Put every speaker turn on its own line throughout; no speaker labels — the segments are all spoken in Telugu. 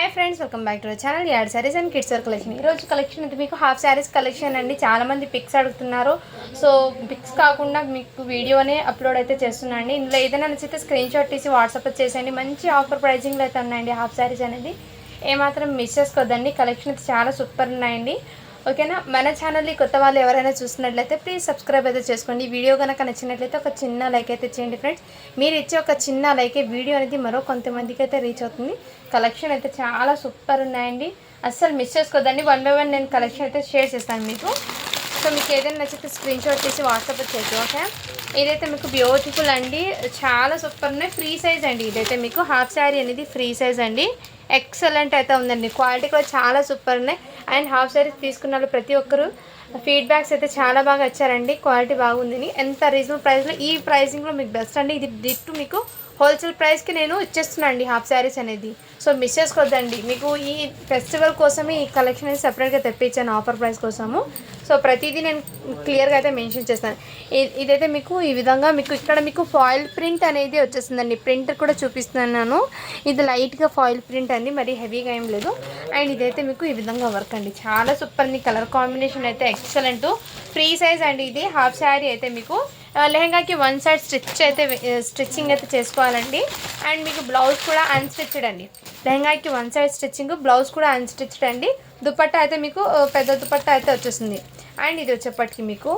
Hi friends, welcome back to our channel ad saris and kids wear collection. ఈరోజు కలెక్షన్ అయితే మీకు హాఫ్ శారీస్ కలెక్షన్ అండి. చాలామంది పిక్స్ అడుగుతున్నారు. సో పిక్స్ కాకుండా మీకు వీడియోనే అప్లోడ్ అయితే చేస్తున్నాండి. ఇందులో ఏదైనా నచ్చితే స్క్రీన్ షాట్ తీసి వాట్సాప్ చేసేయండి. మంచి ఆఫర్ ప్రైజింగ్లో అయితే ఉన్నాయండి హాఫ్ శారీస్ అనేది. ఏమాత్రం మిస్ చేసుకోవద్దండి. కలెక్షన్ అయితే చాలా సూపర్ ఉన్నాయండి. ఓకేనా. మన ఛానల్ని కొత్త వాళ్ళు ఎవరైనా చూస్తున్నట్లయితే ప్లీజ్ సబ్స్క్రైబ్ అయితే చేసుకోండి. వీడియో కనుక నచ్చినట్లయితే ఒక చిన్న లైక్ అయితే చేయండి ఫ్రెండ్స్. మీరు ఇచ్చే ఒక చిన్న లైకే వీడియో అనేది మరో కొంతమందికి అయితే రీచ్ అవుతుంది. కలెక్షన్ అయితే చాలా సూపర్ ఉన్నాయండి. అస్సలు మిస్ చేసుకోవద్దండి. 1 by 1 నేను కలెక్షన్ అయితే షేర్ చేస్తాను మీకు. సో మీకు ఏదైనా నచ్చితే స్క్రీన్ షాట్ తీసి వాట్సాప్ చేసి. ఓకే. ఇదైతే మీకు బ్యూటిఫుల్ అండి. చాలా సూపర్ ఉన్నాయి. ఫ్రీ సైజ్ అండి. ఇదైతే మీకు హాఫ్ శారీ అనేది ఫ్రీ సైజ్ అండి. ఎక్సలెంట్ అయితే ఉందండి. క్వాలిటీ కూడా చాలా సూపర్ ఉన్నాయి. అండ్ హాఫ్ శారీస్ తీసుకున్న వాళ్ళు ప్రతి ఒక్కరు ఫీడ్బ్యాక్స్ అయితే చాలా బాగా వచ్చారండి. క్వాలిటీ బాగుందని. ఎంత రీజనబుల్ ప్రైస్లో, ఈ ప్రైసింగ్లో మీకు బెస్ట్ అండి. ఇది దిట్టు మీకు హోల్సేల్ ప్రైస్కి నేను ఇచ్చేస్తున్నాను అండి హాఫ్ శారీస్ అనేది. సో మిస్ చేసుకోవద్దండి. మీకు ఈ ఫెస్టివల్ కోసమే ఈ కలెక్షన్ అనేది సపరేట్గా తెప్పించాను ఆఫర్ ప్రైస్ కోసము. సో ప్రతిదీ నేను క్లియర్గా అయితే మెన్షన్ చేస్తాను. ఇదైతే మీకు ఈ విధంగా మీకు ఇక్కడ మీకు ఫాయిల్ ప్రింట్ అనేది వచ్చేస్తుందండి. ప్రింట్ కూడా చూపిస్తున్నాను. ఇది లైట్గా ఫాయిల్ ప్రింట్ అండి, మరి హెవీగా ఏం లేదు. అండ్ ఇదైతే మీకు ఈ విధంగా వర్క్ అండి. చాలా సూపర్ అండి. కలర్ కాంబినేషన్ అయితే ఎక్సలెంట్. ఫ్రీ సైజ్ అండి. ఇది హాఫ్ శారీ అయితే మీకు లెహంగాకి 1 సైడ్ స్టిచ్చింగ్ అయితే చేసుకోవాలండి. అండ్ మీకు బ్లౌజ్ కూడా అన్స్టిచ్డ్ అండి. లెహంగాకి 1 సైడ్ స్టిచ్చింగ్, బ్లౌజ్ కూడా అన్స్టిచ్డ్ అండి. దుపట్టా అయితే మీకు పెద్ద దుపట్టా అయితే వచ్చేస్తుంది. అండ్ ఇది వచ్చేప్పటికి మీకు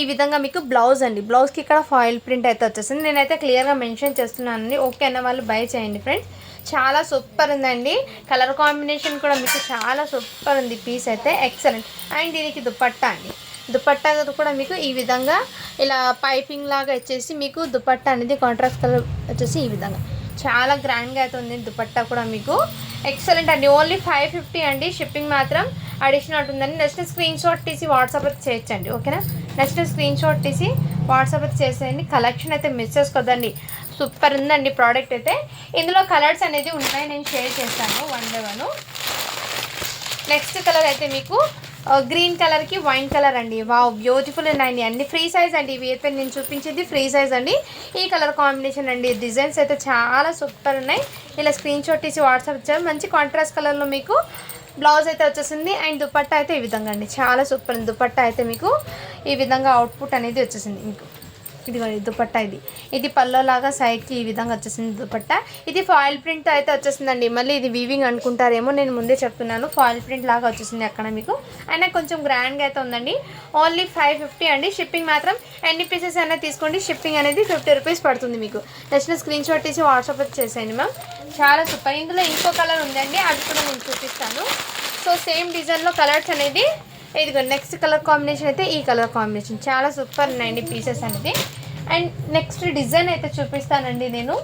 ఈ విధంగా మీకు బ్లౌజ్ అండి. బ్లౌజ్కి ఇక్కడ ఫాయిల్ ప్రింట్ అయితే వచ్చేస్తుంది. నేనైతే క్లియర్గా మెన్షన్ చేస్తున్నానండి. ఓకే అన్న వాళ్ళు బై చేయండి ఫ్రెండ్స్. చాలా సూపర్ ఉందండి. కలర్ కాంబినేషన్ కూడా మీకు చాలా సూపర్ ఉంది. పీస్ అయితే ఎక్సలెంట్. అండ్ దీనికి దుపట్టా అండి. దుపట్టా కూడా మీకు ఈ విధంగా ఇలా పైపింగ్ లాగా వచ్చేసి మీకు దుపట్టా అనేది కాంట్రాస్ట్ కలర్ వచ్చేసి ఈ విధంగా చాలా గ్రాండ్గా అయితే ఉంది. దుపట్టా కూడా మీకు ఎక్సలెంట్ అండి. ఓన్లీ 550 అండి. షిప్పింగ్ మాత్రం అడిషనల్ ఉంటుందండి. నెక్స్ట్ స్క్రీన్ షాట్ తీసి వాట్సాప్ అయితే చేయొచ్చండి. ఓకేనా. నెక్స్ట్ స్క్రీన్ షాట్ తీసి వాట్సాప్ అయితే చేసేయండి. కలెక్షన్ అయితే మిస్ చేసుకోవద్దండి. సూపర్ ఉందండి ప్రోడక్ట్ అయితే. ఇందులో కలర్స్ అనేది ఉన్నాయి, నేను షేర్ చేస్తాను 1 by 1. నెక్స్ట్ కలర్ అయితే మీకు గ్రీన్ కలర్కి వైన్ కలర్ అండి. వావ్, బ్యూటిఫుల్ ఉన్నాయండి. అన్ని ఫ్రీ సైజ్ అండి. ఇవి అయితే నేను చూపించేది ఫ్రీ సైజ్ అండి. ఈ కలర్ కాంబినేషన్ అండి. డిజైన్స్ అయితే చాలా సూపర్ ఉన్నాయి. ఇలా స్క్రీన్ షాట్ తీసి వాట్సాప్ ఇచ్చారు. మంచి కాంట్రాస్ట్ కలర్లో మీకు బ్లౌజ్ అయితే వచ్చేసింది. అండ్ దుపట్టా అయితే ఈ విధంగా అండి. చాలా సూపర్ ఉంది. దుపట్టా అయితే మీకు ఈ విధంగా అవుట్పుట్ అనేది వచ్చేసింది మీకు. ఇదిగోండి దుపట్టా. ఇది పల్లోలాగా సైడ్కి ఈ విధంగా వచ్చేసింది దుపట్టా. ఇది ఫాయిల్ ప్రింట్ అయితే వచ్చేసిందండి. మళ్ళీ ఇది వీవింగ్ అనుకుంటారేమో, నేను ముందే చెప్తున్నాను. ఫాయిల్ ప్రింట్ లాగా వచ్చేసింది అక్కడ మీకు. అయినా కొంచెం గ్రాండ్గా అయితే ఉందండి. ఓన్లీ 550 అండి. షిప్పింగ్ మాత్రం ఎన్ని పీసెస్ అయినా తీసుకోండి. షిప్పింగ్ అనేది 50 రూపీస్ పడుతుంది మీకు. నెక్స్ట్ స్క్రీన్ షాట్ తీసి వాట్సాప్ చేసేయండి మ్యామ్. చాలా సూపర్. ఇందులో ఇంకో కలర్ ఉందండి, అది కూడా నేను చూపిస్తాను. సో సేమ్ డిజైన్లో కలర్స్ అనేది ఇదిగో. నెక్స్ట్ కలర్ కాంబినేషన్ అయితే ఈ కలర్ కాంబినేషన్ చాలా సూపర్ ఉన్నాయండి పీసెస్ అనేది. అండ్ నెక్స్ట్ డిజైన్ అయితే చూపిస్తానండి నేను.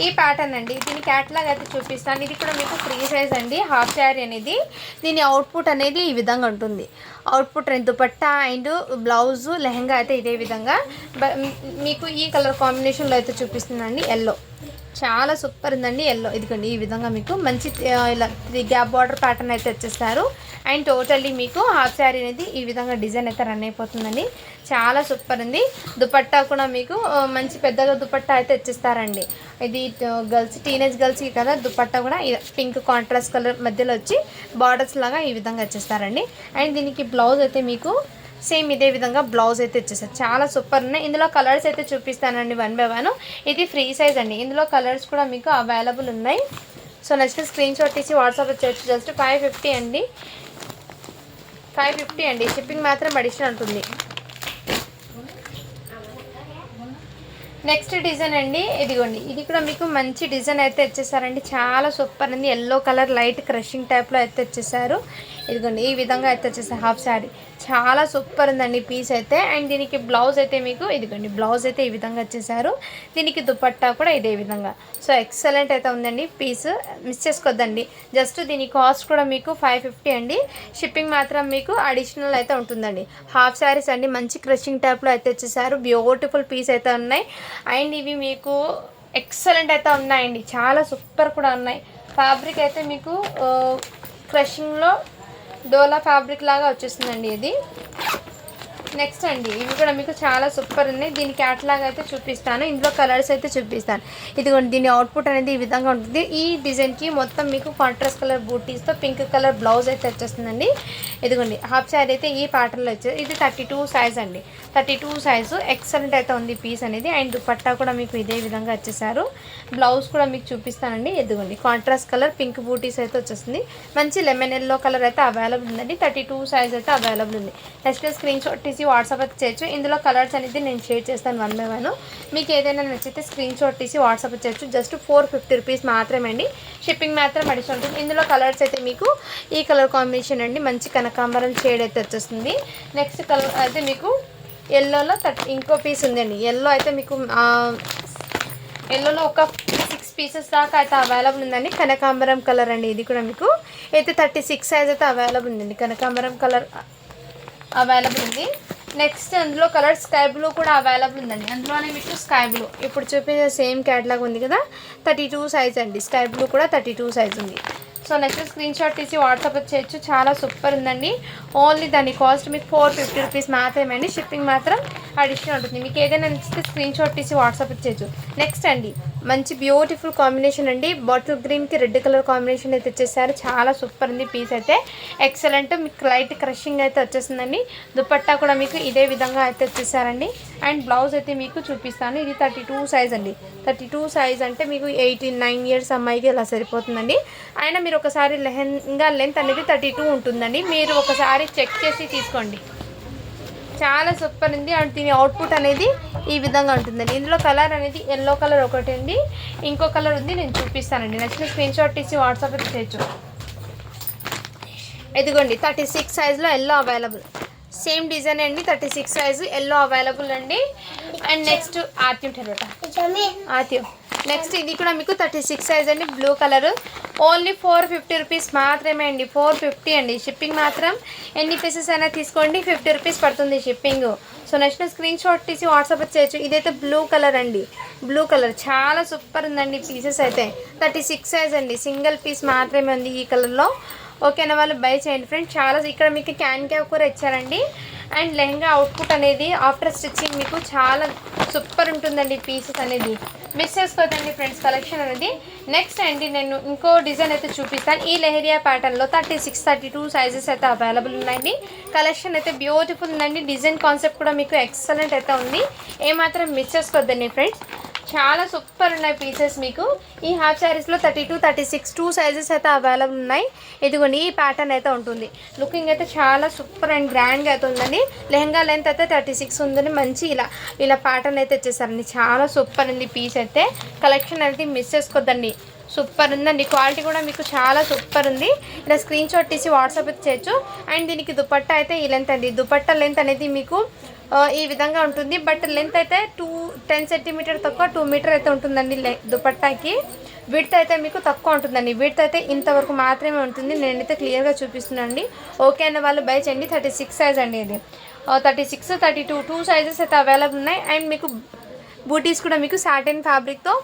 ఈ ప్యాటర్న్ అండి. దీని క్యాట్లాగ్ అయితే చూపిస్తాను. ఇది కూడా మీకు ఫ్రీ సైజ్ అండి. హాఫ్ శారీ అనేది. దీని అవుట్పుట్ అనేది ఈ విధంగా ఉంటుంది. Output dupatta and blouse lehenga అయితే ఇదే విధంగా మీకు ఈ కలర్ కాంబినేషన్లో అయితే చూపిస్తుందండి. ఎల్లో చాలా సూపర్ ఉందండి. ఎల్లో ఇదిగోండి ఈ విధంగా మీకు మంచి ఇలా 3 గ్యాప్ బార్డర్ ప్యాటర్న్ అయితే వచ్చేస్తారు. అండ్ టోటల్లీ మీకు హాఫ్ శారీ అనేది ఈ విధంగా డిజైన్ అయితే రన్ అయిపోతుందండి. చాలా సూపర్ ఉంది. దుపట్టా కూడా మీకు మంచి పెద్దగా దుపట్టా అయితే వచ్చేస్తారండి. ఇది గర్ల్స్, టీనేజ్ గర్ల్స్కి కదా. దుపట్టా కూడా పింక్ కాంట్రాస్ట్ కలర్ మధ్యలో వచ్చి బార్డర్స్ లాగా ఈ విధంగా వచ్చేస్తారండి. అండ్ దీనికి బ్లౌజ్ అయితే మీకు సేమ్ ఇదే విధంగా బ్లౌజ్ అయితే వచ్చేసారు. చాలా సూపర్ ఉన్నాయి. ఇందులో కలర్స్ అయితే చూపిస్తానండి 1 by 1. ఇది ఫ్రీ సైజ్ అండి. ఇందులో కలర్స్ కూడా మీకు అవైలబుల్ ఉన్నాయి. సో నెక్స్ట్ స్క్రీన్ షాట్ తీసి వాట్సాప్ వచ్చేసి జస్ట్ 550 అండి. 550 అండి. షిప్పింగ్ మాత్రం అడిషనల్ ఉంటుంది. నెక్స్ట్ డిజైన్ అండి. ఇదిగోండి. ఇది కూడా మీకు మంచి డిజైన్ అయితే వచ్చేసారండి. చాలా సూపర్ ఉంది. ఎల్లో కలర్ లైట్ క్రషింగ్ టైప్లో అయితే వచ్చేసారు. ఇదిగోండి ఈ విధంగా అయితే వచ్చేసారు హాఫ్ శారీ. చాలా సూపర్ ఉందండి పీస్ అయితే. అండ్ దీనికి బ్లౌజ్ అయితే మీకు ఇదిగోండి బ్లౌజ్ అయితే ఈ విధంగా వచ్చేసారు. దీనికి దుపట్టా కూడా ఇదే విధంగా. సో ఎక్సలెంట్ అయితే ఉందండి పీస్. మిస్ చేసుకోవద్దండి. జస్ట్ దీని కాస్ట్ కూడా మీకు 550 అండి. షిప్పింగ్ మాత్రం మీకు అడిషనల్ అయితే ఉంటుందండి. హాఫ్ శారీస్ అండి. మంచి క్రషింగ్ టైప్లో అయితే వచ్చేసారు. బ్యూటిఫుల్ పీస్ అయితే ఉన్నాయి. అండ్ ఇవి మీకు ఎక్సలెంట్ అయితే ఉన్నాయండి. చాలా సూపర్ కూడా ఉన్నాయి. ఫ్యాబ్రిక్ అయితే మీకు క్రషింగ్లో డోలా ఫ్యాబ్రిక్ లాగా వచ్చేస్తుందండి. ఇది నెక్స్ట్ అండి ఇవి కూడా మీకు చాలా సూపర్ ఉన్నాయి. దీని క్యాటలాగ్ అయితే చూపిస్తాను, ఇందులో కలర్స్ అయితే చూపిస్తాను. ఇదిగోండి దీని అవుట్పుట్ అనేది ఈ విధంగా ఉంటుంది. ఈ డిజైన్కి మొత్తం మీకు కాంట్రాస్ట్ కలర్ బూటీస్తో పింక్ కలర్ బ్లౌజ్ అయితే వచ్చేస్తుందండి. ఇదిగోండి హాఫ్ శారీ అయితే ఈ ప్యాటర్న్లో వచ్చేది. ఇది 32 సైజ్ అండి, 32 సైజు. ఎక్సలెంట్ అయితే ఉంది పీస్ అనేది. అండ్ దుపట్టా కూడా మీకు ఇదే విధంగా వచ్చేసారు. బ్లౌజ్ కూడా మీకు చూపిస్తానండి. ఇదిగోండి కాంట్రాస్ట్ కలర్ పింక్ బూటీస్ అయితే వచ్చేస్తుంది. మంచి లెమన్ ఎల్లో కలర్ అయితే అవైలబుల్ ఉందండి. 32 సైజ్ అయితే అవైలబుల్ ఉంది. నెక్స్ట్ స్క్రీన్ షాట్ తీసి వాట్సాప్ అయితే చేయొచ్చు. ఇందులో కలర్స్ అనేది నేను షేర్ చేస్తాను 1 by 1. మీకు ఏదైనా నచ్చితే స్క్రీన్ షాట్ తీసి వాట్సాప్ చేయొచ్చు. జస్ట్ 450 రూపీస్ మాత్రమే అండి. షిప్పింగ్ మాత్రం అడిషన్ ఉంటుంది. ఇందులో కలర్స్ అయితే మీకు ఈ కలర్ కాంబినేషన్ అండి, మంచి కనకాంబరం షేడ్ అయితే వచ్చేస్తుంది. నెక్స్ట్ కలర్ అయితే మీకు ఎల్లోలో ఇంకో పీస్ ఉందండి. ఎల్లో అయితే మీకు ఎల్లోలో ఒక 6 పీసెస్ దాకా అయితే అవైలబుల్ ఉందండి. కనకాంబరం కలర్ అండి, ఇది కూడా మీకు అయితే 36 సైజ్ అయితే అవైలబుల్ ఉందండి. కనకాంబరం కలర్ అవైలబుల్ ఉంది. నెక్స్ట్ అందులో కలర్ స్కై బ్లూ కూడా అవైలబుల్ ఉందండి. అందులోనే మీకు స్కై బ్లూ ఇప్పుడు చూపించే సేమ్ క్యాటలాగ్ ఉంది కదా, 32 సైజ్ అండి. స్కై బ్లూ కూడా 32 సైజ్ ఉంది. సో నెక్స్ట్ స్క్రీన్ షాట్ తీసి వాట్సాప్ చేయొచ్చు. చాలా సూపర్ ఉందండి. ఓన్లీ దాని కాస్ట్ మీకు 450 రూపీస్ మాత్రమే అండి. షిప్పింగ్ మాత్రం అడిషనల్ ఉంటుంది. మీకు ఏదైనా నచ్చితే స్క్రీన్ షాట్ తీసి వాట్సాప్ చేయొచ్చు. నెక్స్ట్ అండి మంచి బ్యూటిఫుల్ కాంబినేషన్ అండి. బాటిల్ గ్రీన్కి రెడ్ కలర్ కాంబినేషన్ అయితే వచ్చేసారు. చాలా సూపర్ ఉంది పీస్ అయితే. ఎక్సలెంట్, మీకు లైట్ క్రషింగ్ అయితే వచ్చేసిందండి. దుపట్టా కూడా మీకు ఇదే విధంగా అయితే వచ్చేసారండి. అండ్ బ్లౌజ్ అయితే మీకు చూపిస్తాను. ఇది 32 సైజ్ అండి. 32 సైజ్ అంటే మీకు 89 ఇయర్స్ అమ్మాయికి ఇలా సరిపోతుందండి. అయినా మీరు ఒకసారి లెహంగా లెంత్ అనేది 32 ఉంటుందండి. మీరు ఒకసారి చెక్ చేసి తీసుకోండి. చాలా సూపర్ ఉంది. అండ్ దీని అవుట్పుట్ అనేది ఈ విధంగా ఉంటుందండి. ఇందులో కలర్ అనేది ఎల్లో కలర్ ఒకటి ఉంది, ఇంకో కలర్ ఉంది, నేను చూపిస్తానండి. నెక్స్ట్ స్క్రీన్ షాట్ తీసి వాట్సాప్ అయితే చేయొచ్చు. ఇదిగోండి 36 సైజులో ఎల్లో అవైలబుల్. సేమ్ డిజైన్ అండి, 36 సైజు ఎల్లో అవైలబుల్ అండి. అండ్ నెక్స్ట్ ఆత్యం టెరోటా ఆత్యం. నెక్స్ట్ ఇది కూడా మీకు 36 సైజ్ అండి, బ్లూ కలర్. ఓన్లీ 450 రూపీస్ మాత్రమే అండి. 450 అండి. షిప్పింగ్ మాత్రం ఎన్ని పీసెస్ అయినా తీసుకోండి, 50 రూపీస్ పడుతుంది shipping. So next screen shot తీసి వాట్సాప్ చేయొచ్చు. ఇదైతే బ్లూ కలర్ అండి, బ్లూ కలర్ చాలా సూపర్ ఉందండి. పీసెస్ అయితే 36 సైజ్ అండి. సింగిల్ పీస్ మాత్రమే ఉంది ఈ కలర్లో. ఓకేనా, వాళ్ళు బై చేయండి ఫ్రెండ్స్. చాలా ఇక్కడ మీకు క్యాన్ క్యాప్ కూడా ఇచ్చారండి. అండ్ లెహంగా అవుట్పుట్ అనేది ఆఫ్టర్ స్టిచ్చింగ్ మీకు చాలా సూపర్ ఉంటుందండి. పీసెస్ అనేది మిస్ చేసుకోదండి ఫ్రెండ్స్, కలెక్షన్ అనేది. నెక్స్ట్ అండి నేను ఇంకో డిజైన్ అయితే చూపిస్తాను. ఈ లెహరియా ప్యాటర్న్లో 36, 32 సైజెస్ అయితే అవైలబుల్ ఉన్నాయండి. కలెక్షన్ అయితే బ్యూటిఫుల్ ఉందండి. డిజైన్ కాన్సెప్ట్ కూడా మీకు ఎక్సలెంట్ అయితే ఉంది. ఏమాత్రం మిస్ చేసుకోవద్దండి ఫ్రెండ్స్. చాలా సూపర్ ఉన్నాయి పీసెస్. మీకు ఈ హాఫ్ శారీస్లో 32, 36 2 సైజెస్ అయితే అవైలబుల్ ఉన్నాయి. ఇదిగోండి ఈ ప్యాటర్న్ అయితే ఉంటుంది. లుకింగ్ అయితే చాలా సూపర్ అండ్ గ్రాండ్గా అయితే ఉందండి. లెహంగా లెంత్ అయితే 36 ఉందని మంచి ఇలా ప్యాటర్న్ అయితే వచ్చేసారండి. చాలా సూపర్ ఉంది పీస్ అయితే. కలెక్షన్ అనేది మిస్ చేసుకోవద్దండి, సూపర్ ఉందండి. క్వాలిటీ కూడా మీకు చాలా సూపర్ ఉంది. ఇలా స్క్రీన్ షాట్ తీసి వాట్సాప్ అయితే చేయొచ్చు. అండ్ దీనికి దుపట్టా అయితే ఈ లెంత్ అండి. దుపట్టా లెంత్ అనేది మీకు ఈ విధంగా ఉంటుంది. బట్ లెంత్ అయితే 10 సెంటీమీటర్ తక్కువ 2 మీటర్ అయితే ఉంటుందండి దుపట్టాకి. విడ్త్ అయితే మీకు తక్కువ ఉంటుందండి. విడ్త్ అయితే ఇంతవరకు మాత్రమే ఉంటుంది. నేనైతే క్లియర్గా చూపిస్తున్నాను. ఓకే అన్న వాళ్ళు బై చేయండి. 36 సైజ్ అండి. ఇది 36, 32 2 సైజెస్ అయితే అవైలబుల్ ఉన్నాయి. అండ్ మీకు బూటీస్ కూడా మీకు సాటిన్ ఫ్యాబ్రిక్తో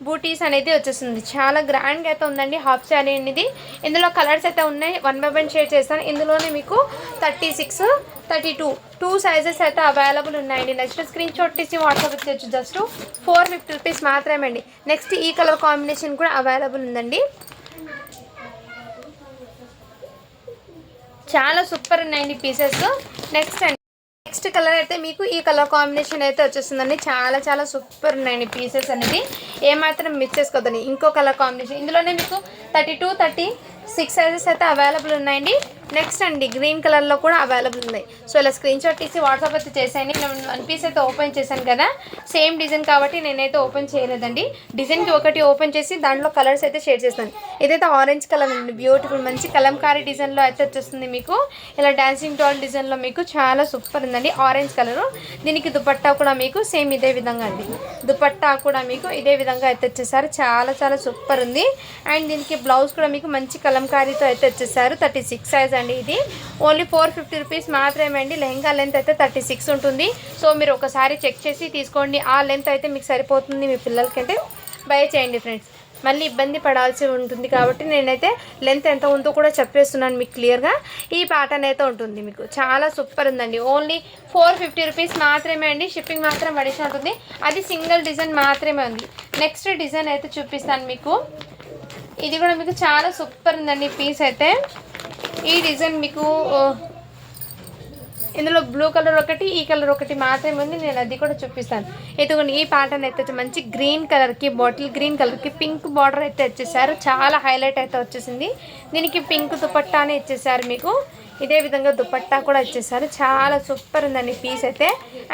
బూటీస్ అనేది వచ్చేస్తుంది. చాలా గ్రాండ్గా అయితే ఉందండి హాఫ్ శారీ అనేది. ఇందులో కలర్స్ అయితే ఉన్నాయి, 1 by 1 షేర్ చేస్తాను. ఇందులోనే మీకు 36, 32 2 సైజెస్ అయితే అవైలబుల్ ఉన్నాయండి. నెక్స్ట్ స్క్రీన్ షాట్ తీసి వాట్సాప్ చేయొచ్చు. జస్ట్ 450 రూపీస్ మాత్రమే అండి. నెక్స్ట్ ఈ కలర్ కాంబినేషన్ కూడా అవైలబుల్ ఉందండి. చాలా సూపర్ ఉన్నాయండి పీసెస్. నెక్స్ట్ కలర్ అయితే మీకు ఈ కలర్ కాంబినేషన్ అయితే వచ్చేస్తుందండి. చాలా సూపర్ ఉన్నాయండి పీసెస్ అనేది. ఏమాత్రం మిస్ చేసుకోవద్దండి. ఇంకో కలర్ కాంబినేషన్ ఇందులోనే మీకు 32, 36 సైజెస్ అయితే అవైలబుల్ ఉన్నాయండి. నెక్స్ట్ అండి గ్రీన్ కలర్లో కూడా అవైలబుల్ ఉన్నాయి. సో ఇలా స్క్రీన్ షాట్ తీసి వాట్సాప్ అయితే చేసాయండి. నేను 1 పీస్ అయితే ఓపెన్ చేశాను కదా, సేమ్ డిజైన్ కాబట్టి నేనైతే ఓపెన్ చేయలేదండి. డిజైన్కి ఒకటి ఓపెన్ చేసి దాంట్లో కలర్స్ అయితే షేర్ చేస్తాను. ఇదైతే ఆరెంజ్ కలర్ అండి, బ్యూటిఫుల్ మంచి కలంకారీ డిజైన్లో అయితే వచ్చేస్తుంది మీకు. ఇలా డాన్సింగ్ డాల్ డిజైన్లో మీకు చాలా సూపర్ ఉందండి. Orange colour. దీనికి దుపట్టా కూడా మీకు సేమ్ ఇదే విధంగా అండి. దుపట్టా కూడా మీకు ఇదే విధంగా అయితే వచ్చేసారు. చాలా సూపర్ ఉంది. అండ్ దీనికి బ్లౌజ్ కూడా మీకు మంచి కలంకారీతో అయితే వచ్చేసారు. 36 సైజ్ అండి. ఇది ఓన్లీ 450 రూపీస్ మాత్రమే అండి. లెహంగా లెంత్ అయితే 36 ఉంటుంది. సో మీరు ఒకసారి చెక్ చేసి తీసుకోండి. ఆ లెంత్ అయితే మీకు సరిపోతుంది. మీ పిల్లలకి అయితే బై చేయండి ఫ్రెండ్స్. మళ్ళీ ఇబ్బంది పడాల్సి ఉంటుంది కాబట్టి నేనైతే లెంత్ ఎంత ఉందో కూడా చెప్పేస్తున్నాను మీకు క్లియర్గా. ఈ ప్యాటర్న్ అయితే ఉంటుంది మీకు, చాలా సూపర్ ఉందండి. ఓన్లీ 450 రూపీస్ మాత్రమే అండి. షిప్పింగ్ మాత్రం అడిషన్ ఉంటుంది. అది సింగిల్ డిజైన్ మాత్రమే ఉంది. నెక్స్ట్ డిజైన్ అయితే చూపిస్తాను మీకు. ఇది కూడా మీకు చాలా సూపర్ ఉందండి పీస్ అయితే. ఈ డిజైన్ మీకు ఇందులో బ్లూ కలర్ ఒకటి, ఈ కలర్ ఒకటి మాత్రమే ఉంది. నేను అది కూడా చూపిస్తాను. ఇదిగోండి ఈ ప్యాటర్న్ అయితే మంచి గ్రీన్ కలర్కి, బాటిల్ గ్రీన్ కలర్కి పింక్ బార్డర్ అయితే వచ్చేసారు. చాలా హైలైట్ అయితే వచ్చేసింది. దీనికి పింక్ దుపట్టానే ఇచ్చేసారు మీకు. ఇదే విధంగా దుపట్టా కూడా ఇచ్చేసారు. చాలా సూపర్ ఉందండి పీస్ అయితే.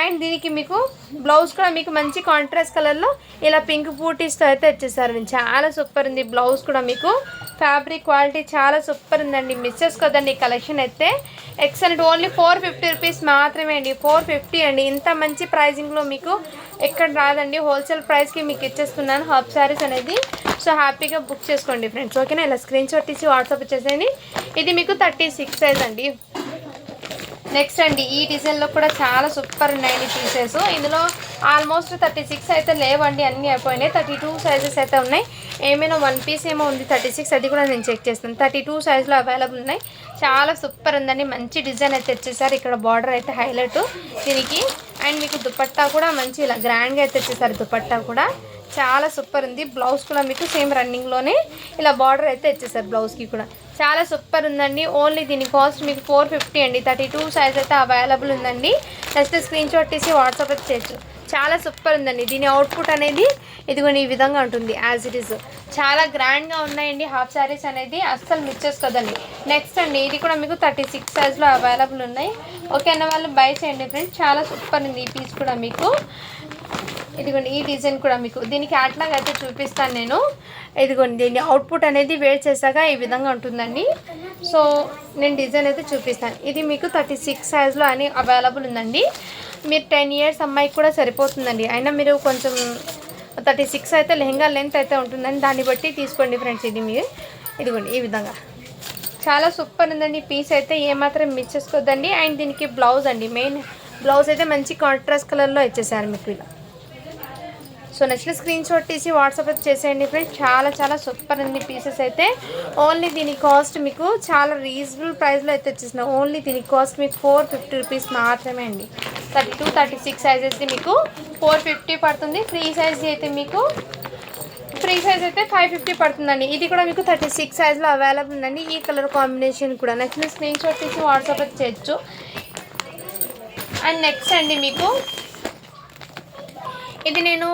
అండ్ దీనికి మీకు బ్లౌజ్ కూడా మీకు మంచి కాంట్రాస్ట్ కలర్లో ఇలా పింక్ బూటీస్తో అయితే వచ్చేసారు. చాలా సూపర్ ఉంది బ్లౌజ్ కూడా మీకు. ఫ్యాబ్రిక్ క్వాలిటీ చాలా సూపర్ ఉందండి. మిస్ చేసుకోదండి ఈ కలెక్షన్ అయితే. ఎక్సలెంట్. ఓన్లీ 450 రూపీస్ మాత్రమే అండి. 450 అండి. ఇంత మంచి ప్రైజింగ్లో మీకు ఎక్కడ రాదండి. హోల్సేల్ ప్రైస్కి మీకు ఇచ్చేస్తున్నాను హాఫ్ శారీస్ అనేది. సో హ్యాపీగా బుక్ చేసుకోండి ఫ్రెండ్స్, ఓకేనా. ఇలా స్క్రీన్ షాట్ తీసి వాట్సాప్ ఇచ్చేసేయండి. ఇది మీకు 36 సైజ్ అండి. నెక్స్ట్ అండి ఈ డిజైన్లో కూడా చాలా సూపర్ ఉన్నాయండి పీసెస్. ఇందులో ఆల్మోస్ట్ 36 అయితే లేవండి, అన్నీ అయిపోయినాయి. 32 సైజెస్ అయితే ఉన్నాయి. ఏమైనా 1 పీస్ ఏమో ఉంది 36, అది కూడా నేను చెక్ చేస్తాను. 32 సైజులో అవైలబుల్ ఉన్నాయి. చాలా సూపర్ ఉందండి. మంచి డిజైన్ అయితే వచ్చేసారు. ఇక్కడ బార్డర్ అయితే హైలైట్ దీనికి. అండ్ మీకు దుపట్టా కూడా మంచి ఇలా గ్రాండ్గా అయితే వచ్చేసారు. దుపట్టా కూడా చాలా సూపర్ ఉంది. బ్లౌజ్ కూడా మీకు సేమ్ రన్నింగ్లోనే ఇలా బార్డర్ అయితే వచ్చేసారు బ్లౌజ్కి కూడా. చాలా సూపర్ ఉందండి. ఓన్లీ దీని కాస్ట్ మీకు 450 అండి. 32 సైజ్ అయితే అవైలబుల్ ఉందండి. నెక్స్ట్ స్క్రీన్ షాట్ తీసి వాట్సాప్ అయితే చేయొచ్చు. చాలా సూపర్ ఉందండి. దీని అవుట్పుట్ అనేది ఇదిగోండి ఈ విధంగా ఉంటుంది యాజ్ ఇట్ ఈస్. చాలా గ్రాండ్గా ఉన్నాయండి హాఫ్ శారీస్ అనేది, అస్సలు మిస్ చేసుకోదండి. నెక్స్ట్ అండి ఇది కూడా మీకు 36 సైజ్లో అవైలబుల్ ఉన్నాయి. ఓకే అన్న వాళ్ళు బై చేయండి ఫ్రెండ్స్. చాలా సూపర్ ఉంది ఈ పీస్ కూడా మీకు. ఇదిగోండి ఈ డిజైన్ కూడా మీకు దీనికి క్యాట్లాగ్ అయితే చూపిస్తాను నేను. ఇదిగోండి దీని అవుట్పుట్ అనేది వేర్ చేశాక ఈ విధంగా ఉంటుందండి. సో నేను డిజైన్ అయితే చూపిస్తాను. ఇది మీకు 36 సైజ్లో అని అవైలబుల్ ఉందండి. మీరు 10 ఇయర్స్ అమ్మాయికి కూడా సరిపోతుందండి. అయినా మీరు కొంచెం 36 అయితే లెహంగా లెంత్ అయితే ఉంటుందని దాన్ని బట్టి తీసుకోండి ఫ్రెండ్స్. ఇది మీరు ఇదిగోండి ఈ విధంగా చాలా సూపర్ ఉందండి పీస్ అయితే, ఏమాత్రం మిస్ చేసుకోవద్దండి. అండ్ దీనికి బ్లౌజ్ అండి, మెయిన్ బ్లౌజ్ అయితే మంచి కాంట్రాస్ట్ కలర్లో ఇచ్చేసారు మీకు ఇలా. సో నచ్చిన స్క్రీన్ షాట్ తీసి వాట్సాప్ అయితే చేసేయండి ఫ్రెండ్స్. చాలా చాలా సూపర్ ఉంది పీసెస్ అయితే. ఓన్లీ దీని కాస్ట్ మీకు చాలా రీజనబుల్ ప్రైస్లో అయితే వచ్చేసిన. ఓన్లీ దీని కాస్ట్ మీకు 450 రూపీస్ మాత్రమే అండి. 32, 36 సైజెస్ది మీకు 450 పడుతుంది. ఫ్రీ సైజ్ అయితే మీకు ఫ్రీ సైజ్ అయితే 550 పడుతుందండి. ఇది కూడా మీకు 36 సైజ్లో అవైలబుల్ ఉందండి. ఈ కలర్ కాంబినేషన్ కూడా నచ్చిన స్క్రీన్ షాట్ తీసి వాట్సాప్ అయితే చేయొచ్చు. అండ్ నెక్స్ట్ అండి మీకు ఇది నేను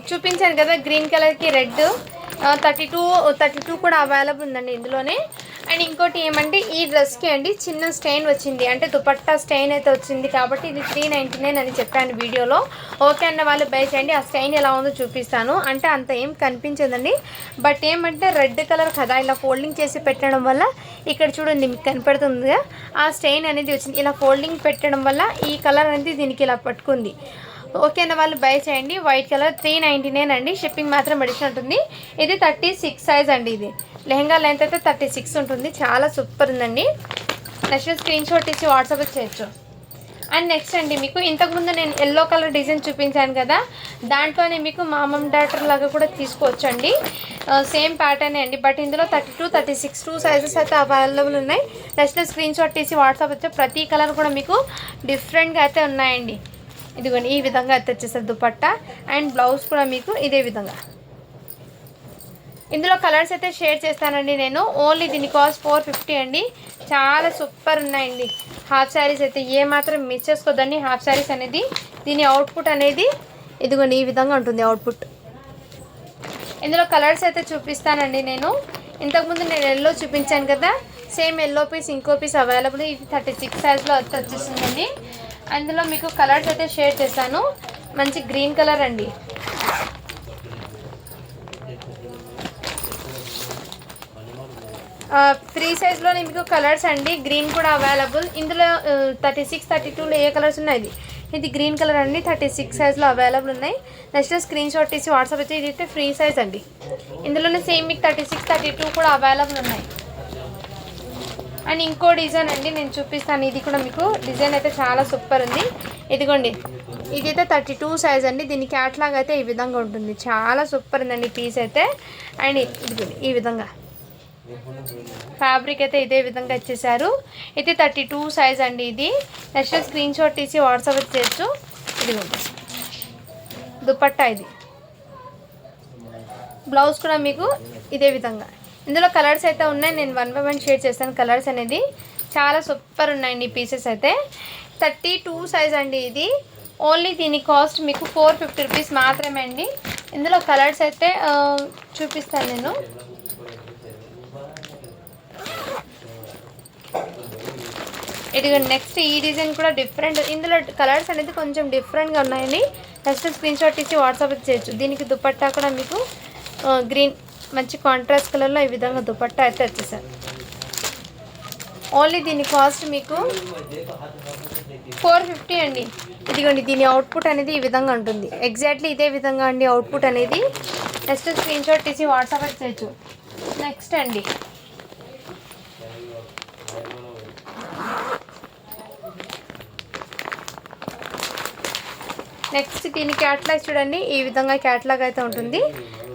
చూపించాను కదా గ్రీన్ కలర్కి రెడ్, 32 కూడా అవైలబుల్ ఉందండి ఇందులోనే. అండ్ ఇంకోటి ఏమంటే ఈ డ్రెస్కి అండి చిన్న స్టెయిన్ వచ్చింది, అంటే దుపట్టా స్టెయిన్ అయితే వచ్చింది కాబట్టి ఇది 399 అని చెప్పాను వీడియోలో. ఓకే అన్న వాళ్ళు బై చేయండి. ఆ స్టెయిన్ ఎలా ఉందో చూపిస్తాను. అంటే అంత ఏం కనిపించదండి, బట్ ఏమంటే రెడ్ కలర్ కదా ఇలా ఫోల్డింగ్ చేసి పెట్టడం వల్ల ఇక్కడ చూడండి మీకు కనపడుతుందిగా ఆ స్టెయిన్ అనేది వచ్చింది. ఇలా ఫోల్డింగ్ పెట్టడం వల్ల ఈ కలర్ అనేది దీనికి ఇలా పట్టుకుంది. ఓకే అన్న వాళ్ళు బై చేయండి. వైట్ కలర్ 399 అండి. షిప్పింగ్ మాత్రం అడిషన్ ఉంటుంది. ఇది 36 సైజ్ అండి. ఇది లెహంగా లెంత్ అయితే 36 ఉంటుంది. చాలా సూపర్ ఉందండి. నెక్స్ట్ స్క్రీన్ షాట్ ఇచ్చి వాట్సాప్ చేయొచ్చు. అండ్ నెక్స్ట్ అండి మీకు ఇంతకుముందు నేను ఎల్లో కలర్ డిజైన్ చూపించాను కదా, దాంట్లోనే మీకు మామమ్ డాటర్ లాగా కూడా తీసుకోవచ్చు అండి. సేమ్ ప్యాటర్న్ అండి, బట్ ఇందులో 32, 36 2 సైజెస్ అయితే అవైలబుల్ ఉన్నాయి. నెక్స్ట్ స్క్రీన్ షాట్ తీసి వాట్సాప్ వచ్చే. ప్రతి కలర్ కూడా మీకు డిఫరెంట్గా అయితే ఉన్నాయండి. ఇదిగోండి ఈ విధంగా అయితే వచ్చేసారు దుపట్టా. అండ్ బ్లౌజ్ కూడా మీకు ఇదే విధంగా. ఇందులో కలర్స్ అయితే షేర్ చేస్తానండి నేను. ఓన్లీ దీని కాస్ట్ 450 అండి. చాలా సూపర్ ఉన్నాయండి హాఫ్ శారీస్ అయితే, ఏమాత్రం మిస్ చేసుకోదండి హాఫ్ శారీస్ అనేది. దీని అవుట్పుట్ అనేది ఇదిగోండి ఈ విధంగా ఉంటుంది అవుట్పుట్. ఇందులో కలర్స్ అయితే చూపిస్తానండి నేను. ఇంతకుముందు నేను ఎల్లో చూపించాను కదా, సేమ్ ఎల్లో పీస్ ఇంకో పీస్ అవైలబుల్. ఇది 36 సైజ్లో అయితే వచ్చేసిందండి. అందులో మీకు కలర్స్ అయితే షేర్ చేశాను. మంచి గ్రీన్ కలర్ అండి. ఫ్రీ సైజ్లోనే మీకు కలర్స్ అండి. గ్రీన్ కూడా అవైలబుల్. ఇందులో 36, 32లో ఏ కలర్స్ ఉన్నాయి. ఇది గ్రీన్ కలర్ అండి. 36 సైజ్లో అవైలబుల్ ఉన్నాయి. నెక్స్ట్ స్క్రీన్ షాట్ తీసి వాట్సాప్ అయితే. ఇది అయితే ఫ్రీ సైజ్ అండి. ఇందులోనే సేమ్ మీకు 36, 32 కూడా అవైలబుల్ ఉన్నాయి. అండ్ ఇంకో డిజైన్ అండి నేను చూపిస్తాను. ఇది కూడా మీకు డిజైన్ అయితే చాలా సూపర్ ఉంది. ఇదిగోండి ఇదైతే 32 సైజ్ అండి. దీని క్యాట్లాగ్ అయితే ఈ విధంగా ఉంటుంది. చాలా సూపర్ ఉందండి పీస్ అయితే. అండ్ ఇది ఈ విధంగా ఫ్యాబ్రిక్ అయితే ఇదే విధంగా ఇచ్చేసారు. ఇది 32 సైజ్ అండి. ఇది నెక్స్ట్ స్క్రీన్ షాట్ తీసి వాట్సాప్ చేయొచ్చు. ఇదిగోండి దుపట్టా. ఇది బ్లౌజ్ కూడా మీకు ఇదే విధంగా. ఇందులో కలర్స్ అయితే ఉన్నాయి. నేను 1 by 1 షేర్ చేస్తాను కలర్స్ అనేది. చాలా సూపర్ ఉన్నాయండి ఈ పీసెస్ అయితే. 32 సైజ్ అండి ఇది. ఓన్లీ దీని కాస్ట్ మీకు 450 రూపీస్ మాత్రమే అండి. ఇందులో కలర్స్ అయితే చూపిస్తాను నేను. ఇదిగో నెక్స్ట్ ఈ డిజైన్ కూడా డిఫరెంట్. ఇందులో కలర్స్ అనేది కొంచెం డిఫరెంట్గా ఉన్నాయండి. ఫస్ట్ స్క్రీన్ షాట్ ఇచ్చి వాట్సాప్ చేయొచ్చు. దీనికి దుపట్టా కూడా మీకు గ్రీన్ మంచి కాంట్రాస్ట్ కలర్లో ఈ విధంగా దుపట్టా అయితే వచ్చేసారు. ఓన్లీ దీని కాస్ట్ మీకు 450 అండి. ఇదిగోండి దీని అవుట్పుట్ అనేది ఈ విధంగా ఉంటుంది. ఎగ్జాక్ట్లీ ఇదే విధంగా అండి అవుట్పుట్ అనేది. నెక్స్ట్ స్క్రీన్ షాట్ తీసి వాట్సాప్ చేయొచ్చు. నెక్స్ట్ అండి నెక్స్ట్ దీని క్యాట్లాగ్ చూడండి. ఈ విధంగా క్యాట్లాగ్ అయితే ఉంటుంది.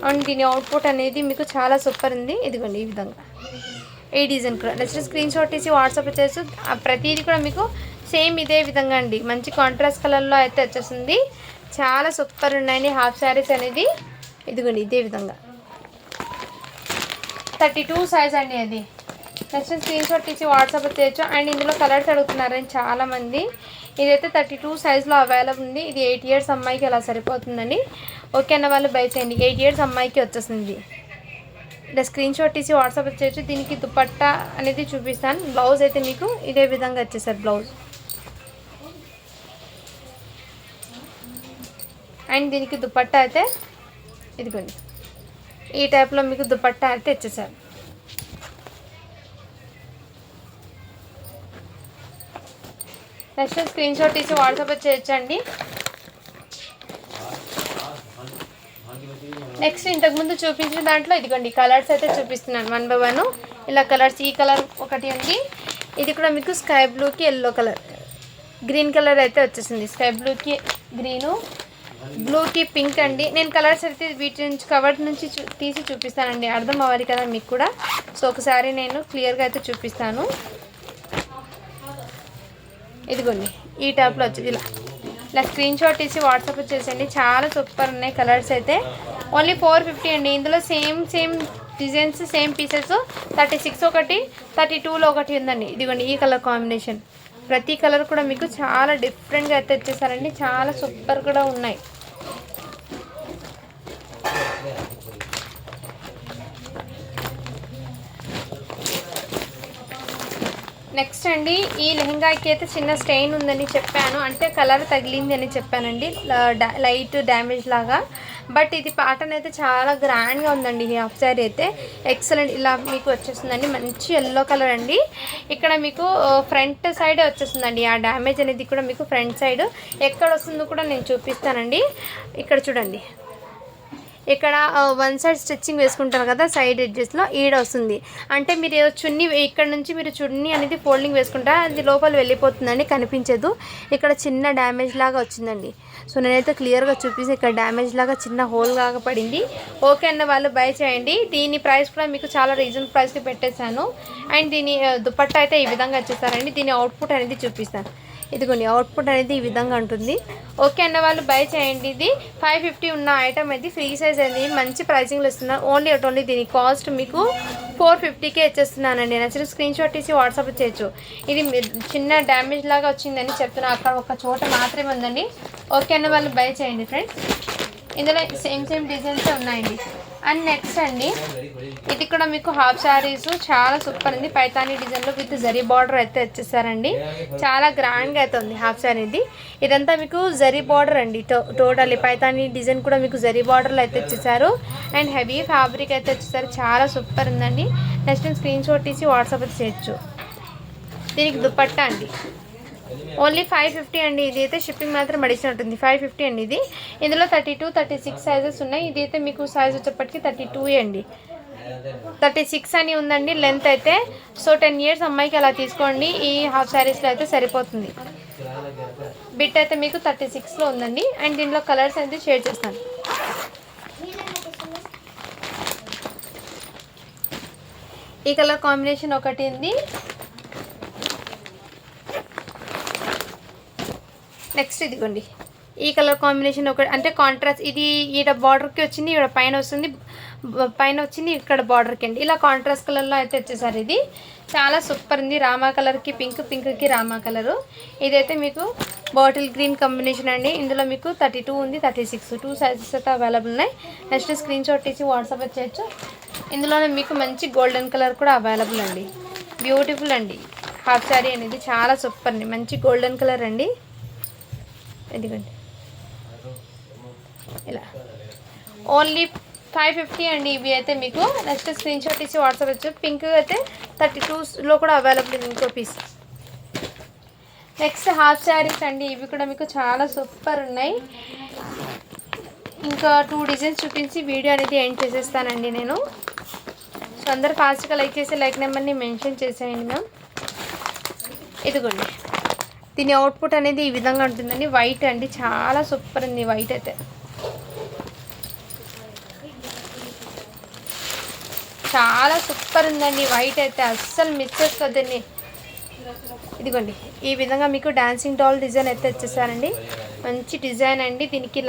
అండ్ దీని అవుట్పుట్ అనేది మీకు చాలా సూపర్ ఉంది. ఇదిగోండి ఈ విధంగా ఈ డిజైన్ కూడా. నెక్స్ట్ స్క్రీన్ షాట్ తీసి వాట్సాప్ చేసి ప్రతిదీ కూడా మీకు సేమ్ ఇదే విధంగా అండి. మంచి కాంట్రాస్ట్ కలర్లో అయితే వచ్చేస్తుంది. చాలా సూపర్ ఉన్నాయండి హాఫ్ శారీస్ అనేది. ఇదిగోండి ఇదే విధంగా 32 సైజ్ అండి అది. నెక్స్ట్ స్క్రీన్ షాట్ తీసి వాట్సాప్ చేయొచ్చు. అండ్ ఇందులో కలర్స్ అడుగుతున్నారని చాలామంది. ఇదైతే 32 సైజ్లో అవైలబుల్ ఉంది. ఇది 8 years అమ్మాయికి అలా సరిపోతుందండి. ఓకే అన్న వాళ్ళు బై చేయండి. 8 years అమ్మాయికి వచ్చేస్తుంది. ఇలా స్క్రీన్ షాట్ తీసి వాట్సాప్ చేయొచ్చు. దీనికి దుపట్టా అనేది చూపిస్తాను. బ్లౌజ్ అయితే మీకు ఇదే విధంగా వచ్చేసారు బ్లౌజ్. అండ్ దీనికి దుపట్టా అయితే ఇదిగోండి ఈ టైప్లో మీకు దుపట్టా అయితే ఇచ్చేసారు. నెక్స్ట్ స్క్రీన్ షాట్ తీసి వాట్సాప్ చేయొచ్చండి. నెక్స్ట్ ఇంతకుముందు చూపించిన దాంట్లో ఇదిగోండి కలర్స్ అయితే చూపిస్తున్నాను 1 by 1. ఇలా కలర్స్ ఈ కలర్ ఒకటి ఉంది. ఇది కూడా మీకు స్కై బ్లూకి ఎల్లో కలర్, గ్రీన్ కలర్ అయితే వచ్చేసింది. స్కై బ్లూకి గ్రీను, బ్లూకి పింక్ అండి. నేను కలర్స్ అయితే వీటి నుంచి కవర్ నుంచి తీసి చూపిస్తానండి. అర్థం అవ్వాలి కదా మీకు కూడా. సో ఒకసారి నేను క్లియర్గా అయితే చూపిస్తాను. ఇదిగోండి ఈ టైప్లో వచ్చేది. ఇలా స్క్రీన్ షాట్ తీసి వాట్సాప్ చేసేయండి. చాలా సూపర్ ఉన్నాయి కలర్స్ అయితే. ఓన్లీ 450 అండి. ఇందులో సేమ్ డిజైన్స్ సేమ్ పీసెస్ 36 ఒకటి 32లో ఒకటి ఉందండి. ఇదిగోండి ఈ కలర్ కాంబినేషన్. ప్రతి కలర్ కూడా మీకు చాలా డిఫరెంట్గా అయితే వచ్చేసారండి. చాలా సూపర్ కూడా ఉన్నాయి. నెక్స్ట్ అండి ఈ లెహంగాకి అయితే చిన్న స్టెయిన్ ఉందని చెప్పాను. అంటే కలర్ తగిలింది అని చెప్పానండి. లైట్ డ్యామేజ్ లాగా. బట్ ఇది ప్యాటర్న్ అయితే చాలా గ్రాండ్గా ఉందండి. ఈ హాఫ్ శారీ అయితే ఎక్సలెంట్. ఇలా మీకు వచ్చేస్తుందండి మంచి ఎల్లో కలర్ అండి. ఇక్కడ మీకు ఫ్రంట్ సైడ్ వచ్చేస్తుందండి. ఆ డ్యామేజ్ అనేది కూడా మీకు ఫ్రంట్ సైడ్ ఎక్కడ వస్తుందో కూడా నేను చూపిస్తానండి. ఇక్కడ చూడండి, ఇక్కడ 1 side స్టిచ్చింగ్ వేసుకుంటారు కదా సైడ్ ఎడ్జెస్లో ఈడ వస్తుంది. అంటే మీరు చున్నీ ఇక్కడ నుంచి మీరు చున్నీ అనేది ఫోల్డింగ్ వేసుకుంటారు, అది లోపల వెళ్ళిపోతుందండి, కనిపించదు. ఇక్కడ చిన్న డ్యామేజ్ లాగా వచ్చిందండి. సో నేనైతే క్లియర్గా చూపిస్తే ఇక్కడ డ్యామేజ్ లాగా చిన్న హోల్ లాగా పడింది. ఓకే అన్న వాళ్ళు బై చేయండి. దీని ప్రైస్ కూడా మీకు చాలా రీజనబుల్ ప్రైస్కి పెట్టేశాను. అండ్ దీని దుపట్టా అయితే ఈ విధంగా వచ్చేసారండి. దీని అవుట్పుట్ అనేది చూపిస్తాను. ఇదిగోండి అవుట్పుట్ అనేది ఈ విధంగా ఉంటుంది. ఓకే అన్న వాళ్ళు బై చేయండి. ఇది 550 ఉన్న ఐటమ్ అయితే ఫ్రీ సైజ్ అనేది మంచి ప్రైసింగ్లో ఇస్తున్నారు. ఓన్లీ దీని కాస్ట్ మీకు 450కే ఇచ్చేస్తున్నానండి. నచ్చిన స్క్రీన్ షాట్ తీసి వాట్సాప్ చేయొచ్చు. ఇది చిన్న డ్యామేజ్ లాగా వచ్చిందని చెప్తున్నా, అక్కడ ఒక చోట మాత్రమే ఉందండి. ఓకే అన్న వాళ్ళు బై చేయండి ఫ్రెండ్స్. ఇందులో సేమ్ డిజైన్స్ ఉన్నాయండి. అండ్ నెక్స్ట్ అండి ఇది కూడా మీకు హాఫ్ శారీస్ చాలా సూపర్ ఉంది. పైతానీ డిజైన్లో విత్ జరీ బార్డర్ అయితే వచ్చేసారండి. చాలా గ్రాండ్గా అయితే ఉంది హాఫ్ శారీ ఇది. ఇదంతా మీకు జరీ బార్డర్ అండి. టోటల్లీ పైతానీ డిజైన్ కూడా మీకు జరీ బార్డర్లో అయితే వచ్చేసారు. అండ్ హెవీ ఫ్యాబ్రిక్ అయితే వచ్చేసారు. చాలా సూపర్ ఉందండి. నెక్స్ట్ స్క్రీన్ షాట్ తీసి వాట్సాప్ చేయొచ్చు. దీనికి దుపట్టా అండి ఓన్లీ 550 అండి. ఇది అయితే షిప్పింగ్ మాత్రం అడిషన్ ఉంటుంది. 550 అండి ఇది. ఇందులో 32, 36 సైజెస్ ఉన్నాయి. ఇది అయితే మీకు సైజ్ వచ్చేప్పటికి 32 అండి. 36 అని ఉందండి లెంత్ అయితే. సో 10 years అమ్మాయికి అలా తీసుకోండి. ఈ హాఫ్ శారీస్లో అయితే సరిపోతుంది. బిట్ అయితే మీకు 36లో ఉందండి. అండ్ దీనిలో కలర్స్ అయితే షేర్ చేస్తాను. ఈ కలర్ కాంబినేషన్ ఒకటి ఉంది. నెక్స్ట్ ఇదిగోండి ఈ కలర్ కాంబినేషన్ ఒకటి, అంటే కాంట్రాస్ట్. ఇది ఈడ బార్డర్కి వచ్చింది, ఇక్కడ పైన వస్తుంది, పైన వచ్చింది ఇక్కడ బార్డర్కి అండి. ఇలా కాంట్రాస్ట్ కలర్లో అయితే వచ్చేసారు. ఇది చాలా సూపర్ ఉంది. రామా కలర్కి పింక్, పింక్కి రామా కలరు. ఇదైతే మీకు బాటిల్ గ్రీన్ కాంబినేషన్ అండి. ఇందులో మీకు 32 ఉంది, 36 2 సైజెస్ అయితే అవైలబుల్ ఉన్నాయి. నెక్స్ట్ స్క్రీన్ షాట్ తీసి వాట్సాప్ చేయొచ్చు. ఇందులోనే మీకు మంచి గోల్డెన్ కలర్ కూడా అవైలబుల్ అండి. బ్యూటిఫుల్ అండి. హాఫ్ శారీ అనేది చాలా సూపర్ అండి. మంచి గోల్డెన్ కలర్ అండి. ఇదిగోండి ఇలా ఓన్లీ 550 అండి. ఇవి అయితే మీకు నెక్స్ట్ స్క్రీన్ షాట్ తీసి వాట్సాప్ వచ్చు. పింక్ అయితే 32లో కూడా అవైలబుల్ ఉంది ఇంకో పీస్. నెక్స్ట్ హాఫ్ శారీస్ అండి. ఇవి కూడా మీకు చాలా సూపర్ ఉన్నాయి. ఇంకా 2 డిజైన్స్ చూపించి వీడియో అనేది ఎండ్ చేసేస్తానండి నేను. సో అందరు ఫాస్ట్గా లైక్ చేసి లైక్ నెంబర్ని మెన్షన్ చేసేయండి మ్యామ్. ఇదిగోండి దీని అవుట్పుట్ అనేది ఈ విధంగా ఉంటుందండి. వైట్ అండి, చాలా సూపర్ ఉంది వైట్ అయితే. చాలా సూపర్ ఉందండి వైట్ అయితే, అస్సలు మిస్ చేసుకోవద్దండి. ఇదిగోండి ఈ విధంగా మీకు డాన్సింగ్ డాల్ డిజైన్ అయితే వచ్చేసారండి. మంచి డిజైన్ అండి. దీనికి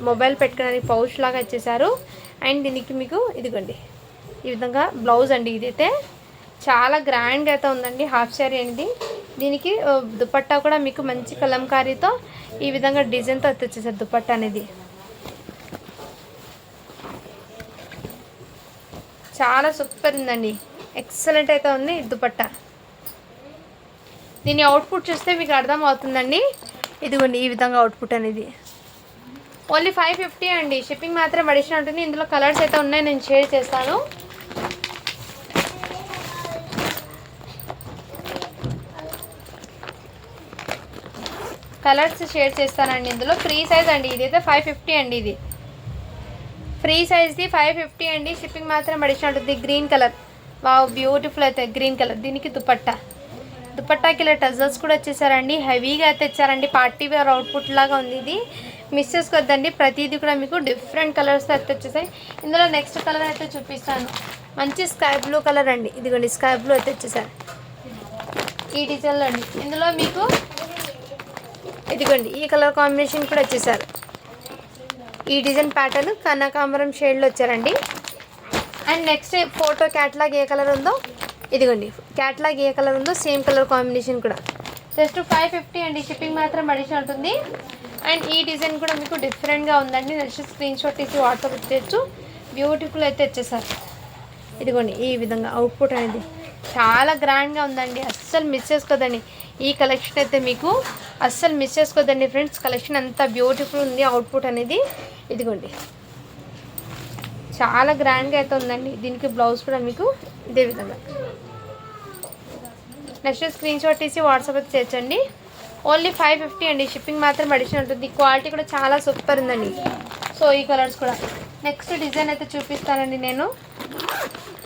మొబైల్ పెట్టుకోవడానికి పౌచ్ లాగా వచ్చేసారు. అండ్ దీనికి మీకు ఇదిగోండి ఈ విధంగా బ్లౌజ్ అండి. ఇదైతే చాలా గ్రాండ్గా అయితే ఉందండి హాఫ్ శారీ అనేది. దీనికి దుపట్టా కూడా మీకు మంచి కలంకారీతో ఈ విధంగా డిజైన్తో అయితే వచ్చేసారు దుపట్టా అనేది. చాలా సూపర్ ఉందండి, ఎక్సలెంట్ అయితే ఉంది దుపట్టా. దీని అవుట్పుట్ చూస్తే మీకు అర్థం అవుతుందండి. ఇదిగోండి ఈ విధంగా అవుట్పుట్ అనేది ఓన్లీ 550 అండి. షిప్పింగ్ మాత్రం అడిషనల్ ఉంటుంది. ఇందులో కలర్స్ అయితే ఉన్నాయి, నేను షేర్ చేస్తాను. కలర్స్ షేర్ చేస్తానండి. ఇందులో ఫ్రీ సైజ్ అండి. ఇదైతే 550 అండి. ఇది ఫ్రీ సైజ్ది 550 అండి. షిప్పింగ్ మాత్రం అడిషనల్ ఉంటుంది. గ్రీన్ కలర్, వావ్ బ్యూటిఫుల్ అయితే గ్రీన్ కలర్. దీనికి దుపట్టాకి ఇలా టజల్స్ కూడా వచ్చేసారండి. హెవీగా అయితే ఇచ్చారండి. పార్టీ వేర్ అవుట్పుట్ లాగా ఉంది. ఇది మిస్ చేసుకోవద్దండి. ప్రతిదీ కూడా మీకు డిఫరెంట్ కలర్స్తో అయితే వచ్చేసాయి. ఇందులో నెక్స్ట్ కలర్ అయితే చూపిస్తాను. మంచి స్కై బ్లూ కలర్ అండి. ఇదిగోండి స్కై బ్లూ అయితే వచ్చేసారు ఈ డిజైన్లో అండి. ఇందులో మీకు ఇదిగోండి ఈ కలర్ కాంబినేషన్ కూడా వచ్చేసారు. ఈ డిజైన్ ప్యాటర్న్ కనకాంబరం షేడ్లో వచ్చారండి. And next photo catalogue A colour ఉందో, ఇదిగోండి క్యాట్లాగ్ ఏ కలర్ ఉందో సేమ్ కలర్ కాంబినేషన్ కూడా జస్ట్ 550 అండి. షిప్పింగ్ మాత్రం అడిషనల్ ఉంటుంది. అండ్ ఈ డిజైన్ కూడా మీకు డిఫరెంట్గా ఉందండి. నెక్స్ట్ స్క్రీన్ షాట్ తీసి వాట్సాప్ ఇచ్చేయచ్చు. బ్యూటిఫుల్ అయితే వచ్చేసారు. ఇదిగోండి ఈ విధంగా అవుట్పుట్ అనేది చాలా గ్రాండ్గా ఉందండి. అస్సలు మిస్ చేసుకోదండి. ఈ కలెక్షన్ అయితే మీకు అస్సలు మిస్ చేసుకోదండి ఫ్రెండ్స్. కలెక్షన్ అంతా బ్యూటిఫుల్ ఉంది. అవుట్పుట్ అనేది ఇదిగోండి చాలా గ్రాండ్గా అయితే ఉందండి. దీనికి బ్లౌజ్ కూడా మీకు ఇదే విధంగా. నెక్స్ట్ స్క్రీన్ షాట్ తీసి వాట్సాప్ అయితే చేయొచ్చండి. ఓన్లీ 550 అండి. షిప్పింగ్ మాత్రం అడిషనల్ ఉంటుంది. క్వాలిటీ కూడా చాలా సూపర్ ఉందండి. సో ఈ కలర్స్ కూడా నెక్స్ట్ డిజైన్ అయితే చూపిస్తానండి నేను.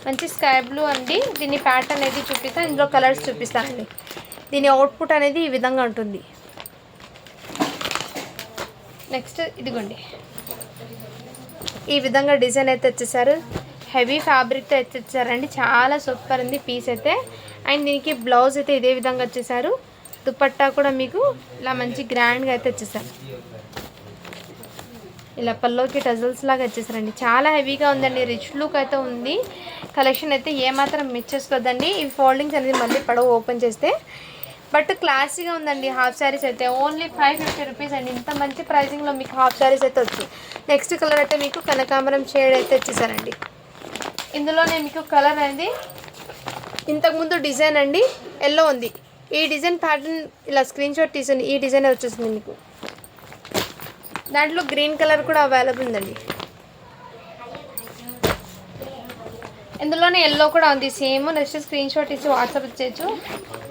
మంచి స్కై బ్లూ అండి. దీని ప్యాటర్న్ అనేది చూపిస్తాను. ఇందులో కలర్స్ చూపిస్తానండి. దీని అవుట్పుట్ అనేది ఈ విధంగా ఉంటుంది. నెక్స్ట్ ఇదిగోండి ఈ విధంగా డిజైన్ అయితే వచ్చేసారు. హెవీ ఫ్యాబ్రిక్తో అయితే వచ్చారండి. చాలా సూపర్ ఉంది పీస్ అయితే. అండ్ దీనికి బ్లౌజ్ అయితే ఇదే విధంగా వచ్చేసారు. దుపట్టా కూడా మీకు ఇలా మంచి గ్రాండ్గా అయితే వచ్చేసారు. ఇలా పల్లోకి టజల్స్ లాగా వచ్చేసారండి. చాలా హెవీగా ఉందండి. రిచ్ లుక్ అయితే ఉంది. కలెక్షన్ అయితే ఏమాత్రం మిస్ చేసుకోవద్దండి. ఈ ఫోల్డింగ్స్ అనేది మళ్ళీ పడవ ఓపెన్ చేస్తే. బట్ క్లాసీగా ఉందండి హాఫ్ శారీస్ అయితే. ఓన్లీ 550 రూపీస్ అండి. ఇంత మంచి ప్రైజింగ్లో మీకు హాఫ్ శారీస్ అయితే వచ్చాయి. నెక్స్ట్ కలర్ అయితే మీకు కనకాంబరం షేడ్ అయితే వచ్చేసారండి. ఇందులోనే మీకు కలర్ అనేది ఇంతకుముందు డిజైన్ అండి ఎల్లో ఉంది. ఈ డిజైన్ ప్యాటర్న్ ఇలా స్క్రీన్ షాట్ తీసింది. ఈ డిజైన్ వచ్చేసింది మీకు. దాంట్లో గ్రీన్ కలర్ కూడా అవైలబుల్ ఉందండి. ఇందులోనే ఎల్లో కూడా ఉంది సేమ్. నెక్స్ట్ స్క్రీన్ షాట్ ఇచ్చి వాట్సాప్ ఇచ్చేయచ్చు.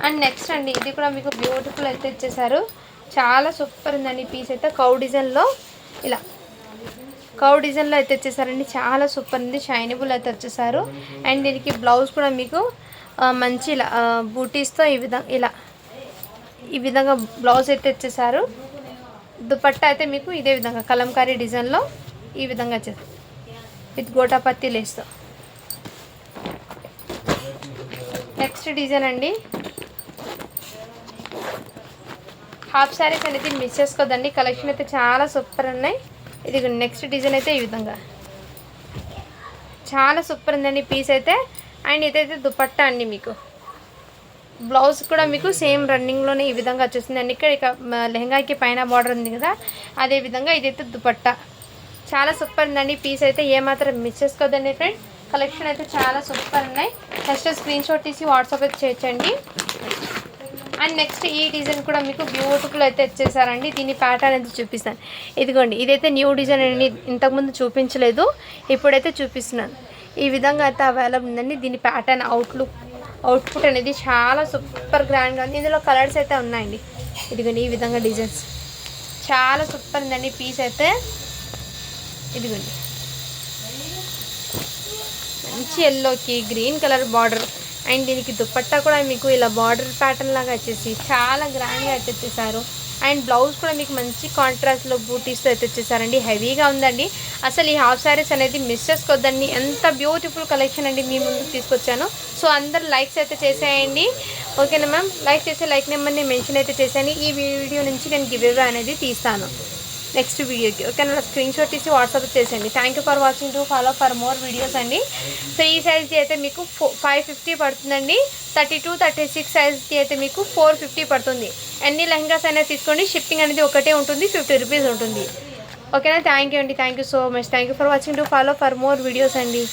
అండ్ నెక్స్ట్ అండి ఇది కూడా మీకు బ్యూటిఫుల్ అయితే ఇచ్చేసారు. చాలా సూపర్ ఉందండి పీస్ అయితే. కౌ డిజైన్లో ఇలా కౌ డిజైన్లో అయితే వచ్చేసారండి. చాలా సూపర్ ఉంది. షైనబుల్ అయితే వచ్చేసారు. అండ్ దీనికి బ్లౌజ్ కూడా మీకు మంచి ఇలా బూటీస్తో ఈ విధంగా ఇలా ఈ విధంగా బ్లౌజ్ అయితే ఇచ్చేసారు. దుపట్టా అయితే మీకు ఇదే విధంగా కలంకారీ డిజైన్లో ఈ విధంగా వచ్చేసి విత్ గోటాపత్తి లేస్తో. నెక్స్ట్ డిజైన్ అండి, హాఫ్ శారీస్ అనేది మిస్ చేసుకోదండి, కలెక్షన్ అయితే చాలా సూపర్ ఉన్నాయి. ఇది నెక్స్ట్ డిజైన్ అయితే ఈ విధంగా చాలా సూపర్ ఉందండి పీస్ అయితే. అండ్ ఇదైతే దుపట్టా అండి, మీకు బ్లౌజ్ కూడా మీకు సేమ్ రన్నింగ్లోనే ఈ విధంగా వచ్చేసింది అండి. ఇక్కడ లెహంగాకి పైన బార్డర్ ఉంది కదా, అదే విధంగా ఇదైతే దుపట్టా. చాలా సూపర్ ఉందండి పీస్ అయితే, ఏమాత్రం మిస్ చేసుకోదండి ఫ్రెండ్. కలెక్షన్ అయితే చాలా సూపర్ ఉన్నాయి. ఫస్ట్ స్క్రీన్ షాట్ తీసి వాట్సాప్ అయితే చేయొచ్చండి. అండ్ నెక్స్ట్ ఈ డిజైన్ కూడా మీకు బ్యూటిఫుల్ అయితే వచ్చేసారండి. దీని ప్యాటర్న్ అయితే చూపిస్తాను. ఇదిగోండి, ఇదైతే న్యూ డిజైన్ అండి, ఇంతకుముందు చూపించలేదు, ఇప్పుడైతే చూపిస్తున్నాను. ఈ విధంగా అయితే అవైలబుల్ ఉందండి. దీని ప్యాటర్న్ అవుట్పుట్ అనేది చాలా సూపర్ గ్రాండ్గా ఉంది. ఇందులో కలర్స్ అయితే ఉన్నాయండి. ఇదిగోండి ఈ విధంగా డిజైన్స్ చాలా సూపర్ ఉందండి పీస్ అయితే. ఇదిగోండి మంచి ఎల్లోకి గ్రీన్ కలర్ బార్డర్. అండ్ దీనికి దుపట్టా కూడా మీకు ఇలా బార్డర్ ప్యాటర్న్ లాగా వచ్చేసి చాలా గ్రాండ్గా అయితే వచ్చేసారు. అండ్ బ్లౌజ్ కూడా మీకు మంచి కాంట్రాస్ట్లో బూటీస్తో అయితే వచ్చేసారండి. హెవీగా ఉందండి. అసలు ఈ హాఫ్ శారీస్ అనేది మిస్ చేసుకోవద్దండి. ఎంత బ్యూటిఫుల్ కలెక్షన్ అండి మీ ముందుకు తీసుకొచ్చాను. సో అందరు లైక్స్ అయితే చేసేయండి, ఓకేనా మ్యామ్? లైక్ చేసి లైక్ నెంబర్ని మెన్షన్ అయితే చేశాను. ఈ వీడియో నుంచి నేను గివ్ అవే అనేది తీస్తాను నెక్స్ట్ వీడియోకి, ఓకేనా? స్క్రీన్ షాట్ తీసి వాట్సాప్ చేసేయండి. Thank you for watching, to follow for more videos అండి. సో ఈ సైజ్కి అయితే మీకు 550 పడుతుందండి. 32, 36 సైజ్కి అయితే మీకు 450 పడుతుంది. ఎన్ని లెహంగాస్ అయినా తీసుకోండి, షిప్పింగ్ అనేది ఒకటే ఉంటుంది, 50 రూపీస్ ఉంటుంది, ఓకేనా? థ్యాంక్ యూ అండి, thank you so much. Thank you for watching, to follow for more videos అండి.